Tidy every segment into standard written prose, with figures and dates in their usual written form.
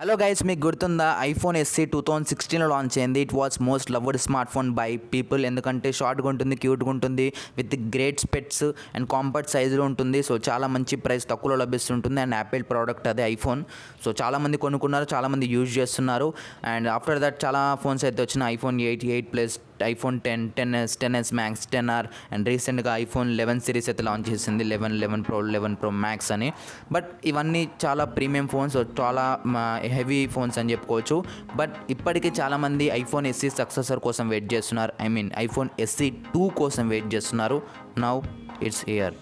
Hello guys, మీకు గుర్తుందా iPhone SE 2016లో లాంచ్ అయింది. It was most loved smart phone by people. ఎందుకంటే షార్ట్గా ఉంటుంది, క్యూట్గా ఉంటుంది, with great specs and compact సైజులో ఉంటుంది. సో చాలా మంచి ప్రైస్ తక్కువలో లభిస్తుంటుంది. అండ్ యాపిల్ ప్రోడక్ట్ అదే ఐఫోన్. సో చాలామంది కొనుక్కున్నారు, చాలామంది యూజ్ చేస్తున్నారు. అండ్ ఆఫ్టర్ దట్ చాలా ఫోన్స్ అయితే వచ్చినాయి. IPhone 8 plus, iPhone 10, 10s, 10s max, 10R and రీసెంట్గా ఐఫోన్ 11 సిరీస్ అయితే లాంచ్ చేసింది. 11 ప్రో, 11 ప్రో మ్యాక్స్ అని. బట్ ఇవన్నీ చాలా ప్రీమియం ఫోన్స్, చాలా హెవీ ఫోన్స్ అని చెప్పుకోవచ్చు. బట్ ఇప్పటికీ చాలామంది ఐఫోన్ ఎస్సీ సక్సెసర్ కోసం వెయిట్ చేస్తున్నారు. ఐఫోన్ ఎస్సీ 2 కోసం వెయిట్ చేస్తున్నారు. Now it's here.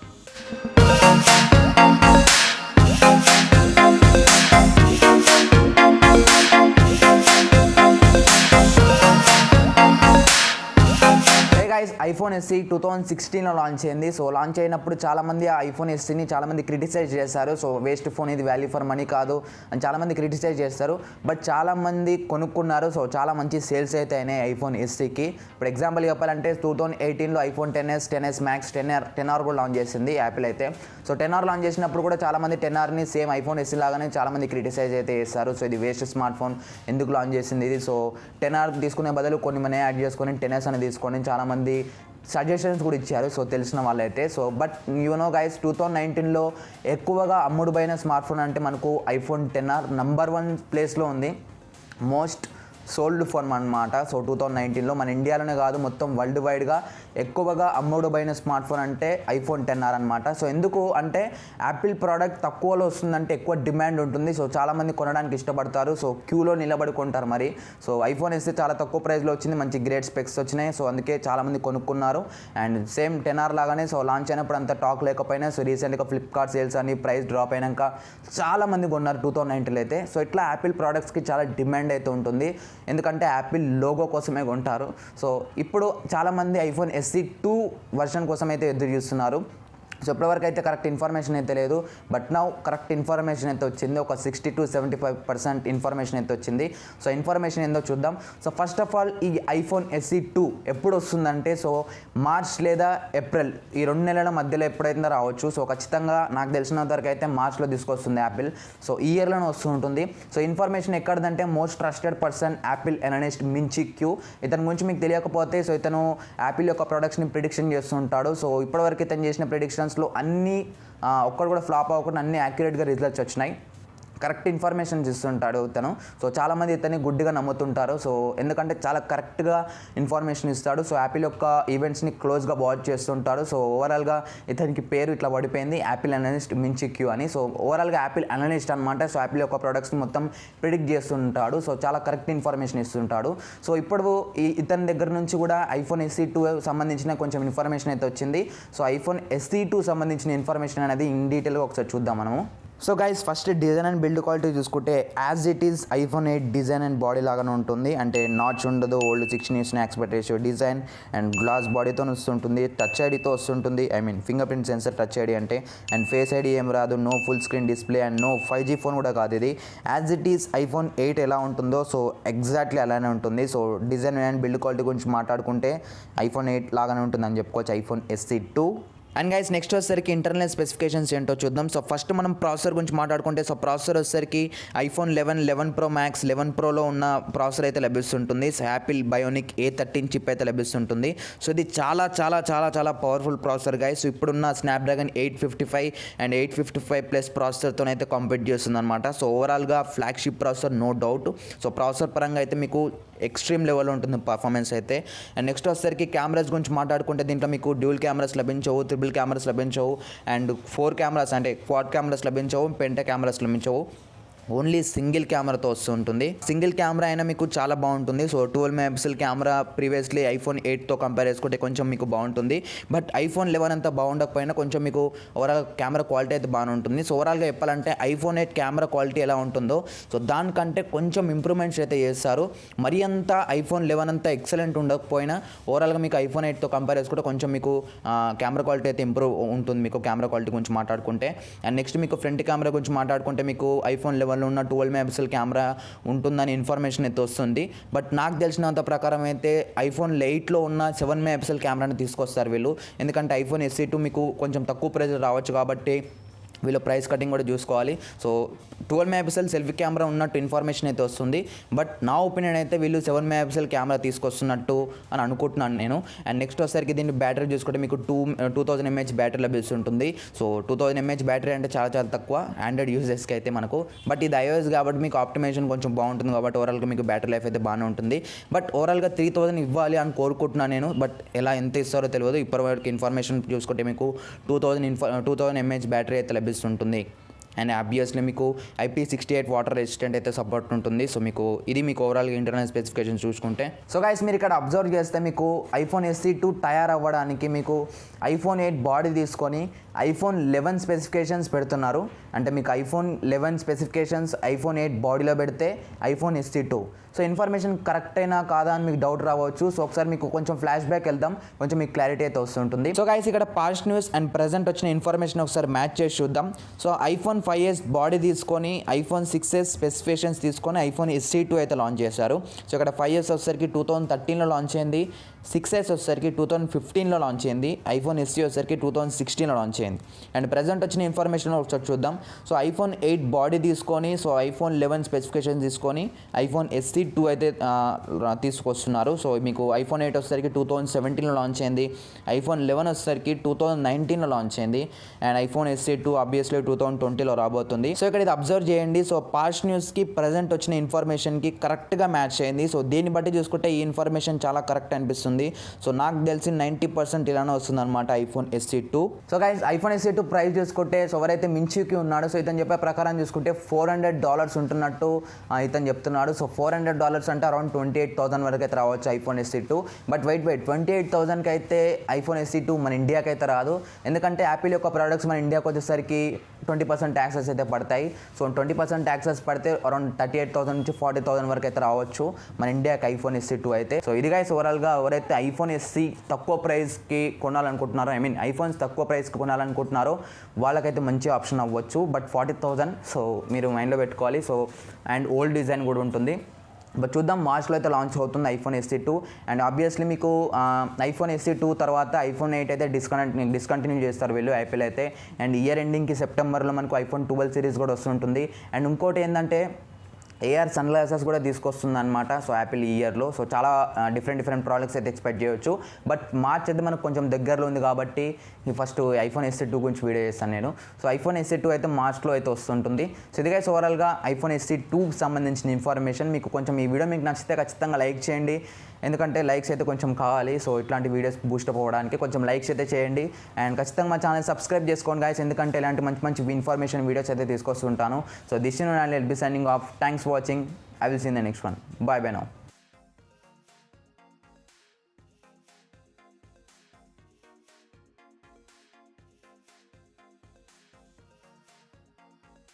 IPhone SE 2016లో లాంచ్ అయింది. సో లాంచ్ అయినప్పుడు చాలామంది ఆ ఐఫోన్ ఎస్సీని చాలామంది క్రిటిసైజ్ చేస్తారు. సో వేస్ట్ ఫోన్, ఇది వాల్యూ ఫర్ మనీ కాదు అని చాలామంది క్రిటిసైజ్ చేస్తారు. బట్ చాలామంది కొనుక్కున్నారు. సో చాలా మంచి సేల్స్ అయితే అయినాయి ఐఫోన్ ఎస్సీకి. ఇప్పుడు ఎగ్జాంపుల్ చెప్పాలంటే 2018లో iPhone 10s, 10s max, 10R కూడా లాంచ్ చేసింది యాపిల్ అయితే. సో 10R లాంచ్ చేసినప్పుడు కూడా చాలామంది 10Rని సేమ్ ఐఫోన్ ఎస్సీ లాగానే చాలామంది క్రిటిసైజ్ అయితే చేస్తారు. సో ఇది వేస్ట్ స్మార్ట్ ఫోన్, ఎందుకు లాంచ్ చేసింది ఇది, సో 10R తీసుకునే బదులు కొన్ని మనీ యాడ్ చేసుకొని 10s అని తీసుకొని చాలామంది సజెషన్స్ కూడా ఇచ్చారు. సో తెలిసిన వాళ్ళైతే. సో బట్ గైస్, 2019లో ఎక్కువగా అమ్ముడుపోయిన స్మార్ట్ ఫోన్ అంటే మనకు ఐఫోన్ 10R నంబర్ 1 ప్లేస్లో ఉంది. మోస్ట్ సోల్డ్ ఫోన్ అన్నమాట. సో 2019లో మన ఇండియాలోనే కాదు, మొత్తం వరల్డ్ వైడ్గా ఎక్కువగా అమ్ముడుపోయిన స్మార్ట్ ఫోన్ అంటే ఐఫోన్ 10R అనమాట. సో ఎందుకు అంటే యాపిల్ ప్రోడక్ట్ తక్కువలో వస్తుందంటే ఎక్కువ డిమాండ్ ఉంటుంది. సో చాలామంది కొనడానికి ఇష్టపడతారు. సో క్యూలో నిలబడి కొంటారు మరి. సో ఐఫోన్ ఎస్సీ చాలా తక్కువ ప్రైస్లో వచ్చింది, మంచి గ్రేట్ స్పెక్స్ వచ్చినాయి. సో అందుకే చాలామంది కొనుక్కున్నారు. అండ్ సేమ్ 10R లాగానే సో లాంచ్ అయినప్పుడు అంత టాక్ లేకపోయినా, సో రీసెంట్గా ఫ్లిప్కార్ట్ సేల్స్ అని ప్రైస్ డ్రాప్ అయినాక చాలామంది కొన్నారు 2019లో అయితే. సో ఇట్లా యాపిల్ ప్రోడక్ట్స్కి చాలా డిమాండ్ అయితే ఉంటుంది. ఎందుకంటే యాపిల్ లోగో కోసమే కొంటారు. సో ఇప్పుడు చాలామంది ఐఫోన్ ఎస్సీ 2 వర్షన్ కోసం అయితే ఎదురు చూస్తున్నారు. సో ఇప్పటివరకు అయితే కరెక్ట్ ఇన్ఫర్మేషన్ అయితే లేదు. బట్ నౌ కరెక్ట్ ఇన్ఫర్మేషన్ అయితే వచ్చింది. ఒక 60-75% ఇన్ఫర్మేషన్ అయితే వచ్చింది. సో ఇన్ఫర్మేషన్ ఏందో చూద్దాం. సో ఫస్ట్ ఆఫ్ ఆల్, ఈ ఐఫోన్ ఎస్సీ 2 ఎప్పుడు వస్తుందంటే, సో మార్చ్ లేదా ఏప్రిల్, ఈ 2 నెలల మధ్యలో ఎప్పుడైతే రావచ్చు. సో ఖచ్చితంగా నాకు తెలిసినంత వరకు అయితే మార్చ్లో తీసుకొస్తుంది యాపిల్. సో ఈ ఇయర్లోనే వస్తూ ఉంటుంది. సో ఇన్ఫర్మేషన్ ఎక్కడదంటే most trusted person Apple analyst Ming Chi Kuo. ఇతని గురించి మీకు తెలియకపోతే, సో ఇతను యాపిల్ యొక్క ప్రొడక్ట్స్ని ప్రిడిక్షన్ చేస్తుంటాడు. సో ఇప్పటివరకు ఇతను చేసిన ప్రిడిక్షన్స్లో అన్నీ ఒక్కడు కూడా ఫ్లాప్ అవ్వకుండా అన్నీ యాక్యురేట్గా రిజల్ట్స్ వచ్చినాయి. కరెక్ట్ ఇన్ఫర్మేషన్ ఇస్తుంటాడు ఇతను. సో చాలామంది ఇతన్ని గుడ్డిగా నమ్ముతుంటారు. సో ఎందుకంటే చాలా కరెక్ట్గా ఇన్ఫర్మేషన్ ఇస్తాడు. సో యాపిల్ యొక్క ఈవెంట్స్ని క్లోజ్గా వాచ్ చేస్తుంటాడు. సో ఓవరాల్గా ఇతనికి పేరు ఇట్లా పడిపోయింది, యాపిల్ అనలిస్ట్ మించి క్యూ అని. సో ఓవరాల్గా యాపిల్ అనలిస్ట్ అనమాట. సో యాపిల్ యొక్క ప్రొడక్ట్స్ని మొత్తం ప్రిడిక్ట్ చేస్తుంటాడు. సో చాలా కరెక్ట్ ఇన్ఫర్మేషన్ ఇస్తుంటాడు. సో ఇప్పుడు ఇతని దగ్గర నుంచి కూడా ఐఫోన్ ఎస్సీ 2 సంబంధించిన కొంచెం ఇన్ఫర్మేషన్ అయితే వచ్చింది. సో ఐఫోన్ ఎస్సీ 2 సంబంధించిన ఇన్ఫర్మేషన్ అనేది ఇన్ డీటెయిల్గా ఒకసారి చూద్దాం మనము. So guys, first design and build quality చూసుకుంటే as it is iPhone 8 design and body లాగానే ఉంటుంది. అంటే నాచ్ ఉండదు, old 16 years aspect ratio design and glass బాడీతో వస్తుంటుంది, టచ్ ఐడితో వస్తుంటుంది. Fingerprint sensor touch ID అంటే. అండ్ ఫేస్ ఐడి ఏం రాదు, no full screen display and no 5G phone కూడా కాదు ఇది. యాజ్ ఇట్ ఈస్ ఐఫోన్ 8 ఎలా ఉంటుందో సో ఎగ్జాక్ట్లీ అలానే ఉంటుంది. So design and build quality గురించి మాట్లాడుకుంటే ఐఫోన్ 8 లాగానే ఉంటుందని చెప్పుకోవచ్చు iPhone SE 2. And guys, next వచ్చేసరికి ఇంటర్నల్ స్పెసిఫికేషన్స్ ఏంటో చూద్దాం. సో ఫస్ట్ మనం ప్రాసెసర్ గురించి మాట్లాడుకుంటే, సో ప్రాసెసర్ వచ్చేసరికి ఐఫోన్ 11 ప్రో మ్యాక్స్, 11 ప్రోలో ఉన్న ప్రాసెసర్ అయితే లభిస్తుంటుంది. So Apple Bionic A13 chip అయితే లభిస్తుంటుంది. సో ఇది చాలా చాలా చాలా చాలా పవర్ఫుల్ ప్రాసెసర్ గైస్. సో ఇప్పుడున్న స్నాప్డ్రాగన్ 855 అండ్ 855+ ప్రాసెసర్తో అయితే కాంపీట్ చేస్తుంది అనమాట. సో ఓవరాల్గా flagship processor, no doubt. So processor పరంగా అయితే మీకు ఎక్స్ట్రీమ్ లెవెల్లో ఉంటుంది పర్ఫార్మెన్స్ అయితే. అండ్ నెక్స్ట్ వచ్చేసరికి కెమెరాస్ గురించి మాట్లాడుకుంటే, దీంట్లో మీకు డ్యూల్ కెమెరాస్ లభించవు, ట్రిపుల్ కెమెరాస్ లభించవు అండ్ 4 కెమెరాస్ అంటే క్వాడ్ కెమెరాస్ లభించవు, పెంటా కెమెరాస్ లభించవు. ఓన్లీ సింగిల్ కెమెరాతో వస్తుంటుంది. సింగిల్ కెమెరా అయినా మీకు చాలా బాగుంటుంది. So 12 megapixel camera previously iPhone 8తో కంపేర్ చేసుకుంటే కొంచెం మీకు బాగుంటుంది. బట్ ఐఫోన్ 11 అంతా బాగుండకపోయినా కొంచెం మీకు ఓవరాల్ కెమెరా క్వాలిటీ అయితే బాగానే ఉంటుంది. సో ఓవరాల్గా చెప్పాలంటే ఐఫోన్ 8 కెమెరా క్వాలిటీ ఎలా ఉంటుందో సో దానికంటే కొంచెం ఇంప్రూవ్మెంట్స్ అయితే చేస్తారు. మరి అంత ఐఫోన్ 11 అంతా ఎక్సలెంట్ ఉండకపోయినా ఓవరాల్గా మీకు ఐఫోన్ 8తో కంపేర్ చేసుకుంటే కొంచెం మీకు కెమెరా క్వాలిటీ అయితే ఇంప్రూవ్ ఉంటుంది మీకు కెమెరా క్వాలిటీ గురించి మాట్లాడుకుంటే. అండ్ నెక్స్ట్ మీకు ఫ్రంట్ కెమెరా గురించి మాట్లాడుకుంటే, మీకు ఐఫోన్ 11 ఉన్న 12 మెగాపిక్సెల్ కెమెరా ఉంటుందని ఇన్ఫర్మేషన్ అయితే వస్తుంది. బట్ నాకు తెలిసినంత ప్రకారం అయితే ఐఫోన్ 8లో ఉన్న 7 మెగాపిక్సెల్ కెమెరాని తీసుకొస్తారు వీళ్ళు. ఎందుకంటే ఐఫోన్ ఎస్సీ 2 మీకు కొంచెం తక్కువ ప్రైస్ రావచ్చు కాబట్టి వీళ్ళు ప్రైస్ కటింగ్ కూడా చూసుకోవాలి. సో 12 మెగాపిక్సెల్ సెల్ఫీ కెమెరా ఉన్నట్టు ఇన్ఫర్మేషన్ అయితే వస్తుంది. బట్ నా ఒపీనియన్ అయితే వీళ్ళు 7 మెగాపిక్సెల్ కెమెరా తీసుకొస్తున్నట్టు అని అనుకుంటున్నాను నేను. అండ్ నెక్స్ట్ వచ్చేసరికి దీన్ని బ్యాటరీ చూసుకుంటే మీకు 2000 mAh బ్యాటరీ లభిస్తుంటుంది. సో 2000 mAh బ్యాటరీ అంటే చాలా చాలా తక్కువ ఆండ్రాయిడ్ యూజర్స్కి అయితే మనకు. బట్ ఇది iOS కాబట్టి మీకు ఆప్టిమైజేషన్ కొంచెం బాగుంటుంది కాబట్టి ఓవరాల్గా మీకు బ్యాటరీ లైఫ్ అయితే బాగానే ఉంటుంది. బట్ ఓవరాల్గా 3000 ఇవ్వాలి అని కోరుకుంటున్నాను నేను. బట్ ఎంత ఇస్తారో తెలియదు. ఇప్పటివరకు ఇన్ఫర్మేషన్ చూసుకుంటే మీకు 2000 mAh బ్యాటరీ అయితే లభిస్తుంటుంది. అండ్ ఆబ్వియస్లీ మీకు IP68 వాటర్ రెసిస్టెంట్ అయితే సపోర్ట్ ఉంటుంది. సో మీకు ఓవరాల్గా ఇంటర్నల్ స్పెసిఫికేషన్ చూసుకుంటే సో గైస్ మీరు ఇక్కడ అబ్జర్వ్ చేస్తే మీకు iPhone SE2 తయారవ్వడానికి మీకు iPhone 8 బాడీ తీసుకొని iPhone 11 స్పెసిఫికేషన్స్ పెడుతున్నారు. అంటే మీకు iPhone 11 స్పెసిఫికేషన్స్ iPhone 8 బాడీలో పెడితే iPhone SE2. So information correct అయినా కాదా అని మీకు డౌట్ రావచ్చు. సో ఒకసారి మీకు కొంచెం ఫ్లాష్ బ్యాక్ వెళ్దాం, కొంచెం మీకు క్లారిటీ అయితే వస్తుంటుంది. సో గైస్ ఇక్కడ పాస్ట్ న్యూస్ అండ్ ప్రెజెంట్ వచ్చిన ఇన్ఫర్మేషన్ ఒకసారి మ్యాచ్ చేసి చూద్దాం. సో iPhone 5s బాడీ తీసుకొని iPhone 6s స్పెసిఫికేషన్స్ తీసుకొని iPhone SE2 అయితే లాంచ్ చేశారు. సో ఇక్కడ 5s వచ్చేసరికి 2013లో లాంచ్ అయింది, 6s వచ్చేసరికి 2015లో లాంచ్ అయింది, iPhone SE వచ్చేసరికి 2016లో లాంచ్ అయింది. అండ్ ప్రెజెంట్ వచ్చిన ఇన్ఫర్మేషన్ ఒకసారి చూద్దాం. సో iPhone 8 బాడీ తీసుకొని సో iPhone 11 స్పెసిఫికేషన్ తీసుకొని iPhone SE2 అయితే తీసుకొస్తున్నారు. సో మీకు iPhone 8 వచ్చేసరికి 2017లో లాంచ్ అయింది, iPhone 11 వచ్చేసరికి 2019లో లాంచ్ అయింది, అండ్ iPhone SE2 ఆబ్వియస్లీ 2020లో రాబోతుంది. సో ఇక్కడ ఇది అబ్జర్వ్ చేయండి. సో పాస్ట్ న్యూస్కి ప్రజెంట్ వచ్చిన ఇన్ఫర్మేషన్కి కరెక్ట్గా మ్యాచ్ అయింది. సో దీన్ని బట్టి చూసుకుంటే ఈ ఇన్ఫర్మేషన్ చాలా కరెక్ట్ అనిపిస్తుంది. సో నాకు తెలిసి 90% ఇలానే వస్తుంది అనమాట iPhone SE2. So guys iPhone SE2 price చూసుకుంటే సో ఎవరైతే మించుకి ఉన్నాడో సో ఇతను చెప్పే ప్రకారం చూసుకుంటే $400 ఉంటున్నట్టు ఇతను చెప్తున్నాడు. సో $400 అంటే అరౌండ్ 28,000 వరకు అయితే రావచ్చు iPhone SE2. బట్ వెయిట్ 28,000కి అయితే iPhone SE2 మన ఇండియాకి అయితే రాదు. ఎందుకంటే యాపిల్ యొక్క ప్రోడక్ట్స్ మన ఇండియాకి వచ్చేసరికి 20% ట్యాక్సెస్ అయితే పడతాయి. సో 20% ట్యాక్సెస్ పడితే అరౌండ్ 38,000 నుంచి 40,000 వరకు అయితే రావచ్చు మన ఇండియాకి iPhone SE2 అయితే. సో ఇది గైస్ ఓవరాల్గా ఎవరైతే iPhone SE తక్కువ ప్రైస్కి కొనాలనుకుంటున్నారో ఐఫోన్స్ తక్కువ ప్రైస్కి కొనాలనుకుంటున్నారో వాళ్ళకైతే మంచి ఆప్షన్ అవ్వచ్చు. బట్ 40,000 సో మీరు మైండ్లో పెట్టుకోవాలి. సో అండ్ ఓల్డ్ డిజైన్ కూడా ఉంటుంది. బట్ చూద్దాం మార్చ్లో అయితే లాంచ్ అవుతుంది iPhone SE2. అండ్ ఆబ్వియస్లీ మీకు iPhone SE2 తర్వాత iPhone 8 అయితే డిస్కంటిన్యూ చేస్తారు వీళ్ళు యాపిల్ అయితే. అండ్ ఇయర్ ఎండింగ్కి సెప్టెంబర్లో మనకు iPhone 12 సిరీస్ కూడా వస్తుంటుంది. అండ్ ఇంకోటి ఏంటంటే AR సన్ గ్లాసెస్ కూడా తీసుకొస్తుంది అనమాట సో యాపిల్ ఈ ఇయర్లో. సో చాలా డిఫరెంట్ ప్రోడక్ట్స్ అయితే ఎక్స్పెక్ట్ చేయొచ్చు. బట్ మార్చ్ అయితే మనకు కొంచెం దగ్గరలో ఉంది కాబట్టి ఫస్ట్ iPhone SE2 గురించి వీడియో చేస్తాను నేను. సో iPhone SE2 అయితే మార్చ్లో అయితే వస్తుంటుంది. సో ఇది గైస్ ఓవరాల్గా iPhone SE2కి సంబంధించిన ఇన్ఫర్మేషన్. మీకు కొంచెం ఈ వీడియో మీకు నచ్చితే ఖచ్చితంగా లైక్ చేయండి, ఎందుకంటే లైక్స్ అయితే కొంచెం కావాలి. సో ఇట్లాంటి వీడియోస్ బూస్టప్ అవ్వడానికి కొంచెం లైక్స్ అయితే చేయండి. అండ్ ఖచ్చితంగా మా ఛానల్ సబ్స్క్రైబ్ చేసుకోండి గైస్, ఎందుకంటే ఇలాంటి మంచి ఇన్ఫర్మేషన్ వీడియోస్ అయితే తీసుకొస్తుంటాను. So this is LB signing off. Thanks for watching. I will see you in the next one. Bye now.